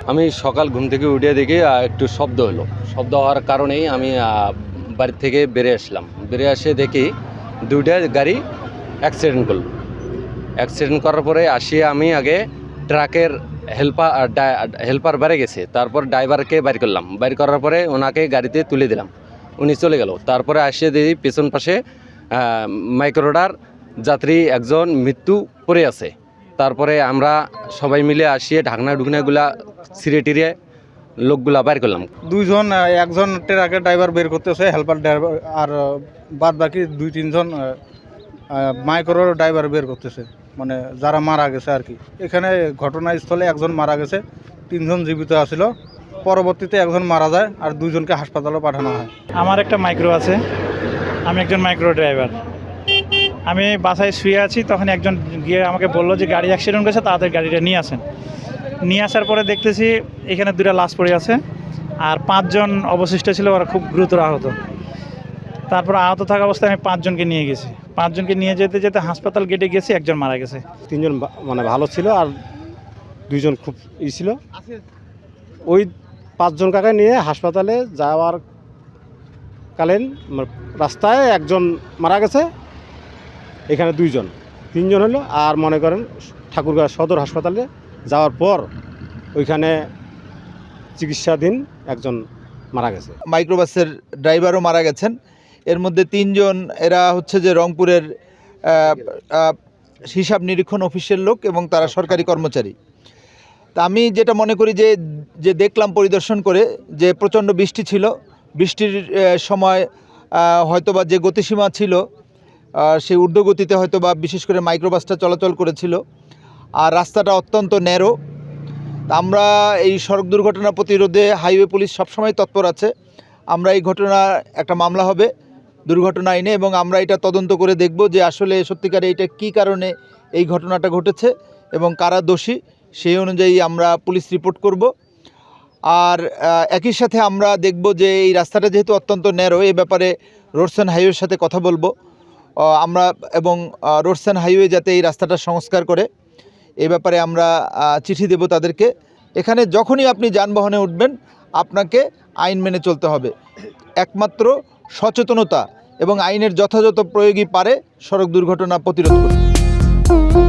আমি সকাল ঘুম থেকে উঠে দেখি একটু শব্দ হলো। শব্দ হওয়ার কারণেই আমি বাড়ি থেকে বেরিয়ে আসলাম। বেরিয়ে এসে দেখি ২টা গাড়ি অ্যাক্সিডেন্ট করলো। অ্যাক্সিডেন্ট করার পরে আসিয়ে আমি আগে ট্রাকের হেল্পার বাইরে গেছে, তারপর ড্রাইভারকে বাইর করলাম। বাইর করার পরে ওনাকে গাড়িতে তুলে দিলাম, উনি চলে গেল। তারপরে আসিয়ে দেখি পেছন পাশে মাইক্রোডার যাত্রী একজন মৃত্যু পড়ে আছে। তারপরে আমরা সবাই মিলে আসিয়ে ঢুকনাগুলা ছিঁড়ে টিরে লোকগুলা বাইর করলাম। দুইজন, একজন ট্রাকের ড্রাইভার বের করতেছে, হেল্পার ড্রাইভার, আর বাদ বাকি 2-3 জন মাইক্রোর ড্রাইভার বের করতেছে, মানে যারা মারা গেছে আর কি। এখানে ঘটনাস্থলে একজন মারা গেছে, 3 জন জীবিত আছিল। পরবর্তীতে একজন মারা যায় আর 2 জনকে হাসপাতালে পাঠানো হয়। আমার একটা মাইক্রো আছে, আমি একজন মাইক্রো ড্রাইভার। আমি বাসায় শুয়ে আছি, তখন একজন গিয়ে আমাকে বললো যে গাড়ি অ্যাক্সিডেন্ট করেছে, তাড়াতাড়ি গাড়িটা নিয়ে আসেন। নিয়ে আসার পরে দেখতেছি এখানে 2টা লাশ পড়ে আছে, আর 5 জন অবশিষ্ট ছিল, ওরা খুব গুরুতর আহত। তারপর আহত থাকা অবস্থায় আমি 5 জনকে নিয়ে গেছি। 5 জনকে নিয়ে যেতে যেতে হাসপাতাল গেটে গেছি, একজন মারা গেছে। 3 জন মানে ভালো ছিল আর 2 জন খুব ছিল। ওই 5 জন কাকে নিয়ে হাসপাতালে যাওয়ার কালীন রাস্তায় একজন মারা গেছে, এখানে 2 জন, 3 জন হলো। আর মনে করেন ঠাকুরগাঁও সদর হাসপাতালে যাওয়ার পর ওইখানে চিকিৎসাধীন একজন মারা গেছে। মাইক্রোবাসের ড্রাইভারও মারা গেছেন। এর মধ্যে 3 জন, এরা হচ্ছে যে রংপুরের হিসাব নিরীক্ষণ অফিসের লোক এবং তারা সরকারি কর্মচারী। তা আমি যেটা মনে করি যে দেখলাম পরিদর্শন করে, যে প্রচণ্ড বৃষ্টি ছিল। বৃষ্টির সময় হয়তোবা যে গতিসীমা ছিল সেই ঊর্ধ্বগতিতে হয়তোবা বিশেষ করে মাইক্রোবাসটা চলাচল করেছিল, আর রাস্তাটা অত্যন্ত ন্যারো। আমরা এই সড়ক দুর্ঘটনা প্রতিরোধে হাইওয়ে পুলিশ সবসময় তৎপর আছে। আমরা এই ঘটনা একটা মামলা হবে দুর্ঘটনা আইনে, এবং আমরা এটা তদন্ত করে দেখব যে আসলে সত্যিকারে এটা কী কারণে এই ঘটনাটা ঘটেছে এবং কারা দোষী, সেই অনুযায়ী আমরা পুলিশ রিপোর্ট করব। আর একই সাথে আমরা দেখব যে এই রাস্তাটা যেহেতু অত্যন্ত ন্যারো, এই ব্যাপারে রোডস অ্যান্ড হাইওয়ের সাথে কথা বলবো আমরা, এবং রোডস অ্যান্ড হাইওয়ে যাতে এই রাস্তাটা সংস্কার করে এই ব্যাপারে আমরা চিঠি দেব তাদেরকে। এখানে যখনই আপনি যানবাহনে উঠবেন আপনাকে আইন মেনে চলতে হবে। একমাত্র সচেতনতা এবং আইনের যথাযথ প্রয়োগই পারে সড়ক দুর্ঘটনা প্রতিরোধ করতে।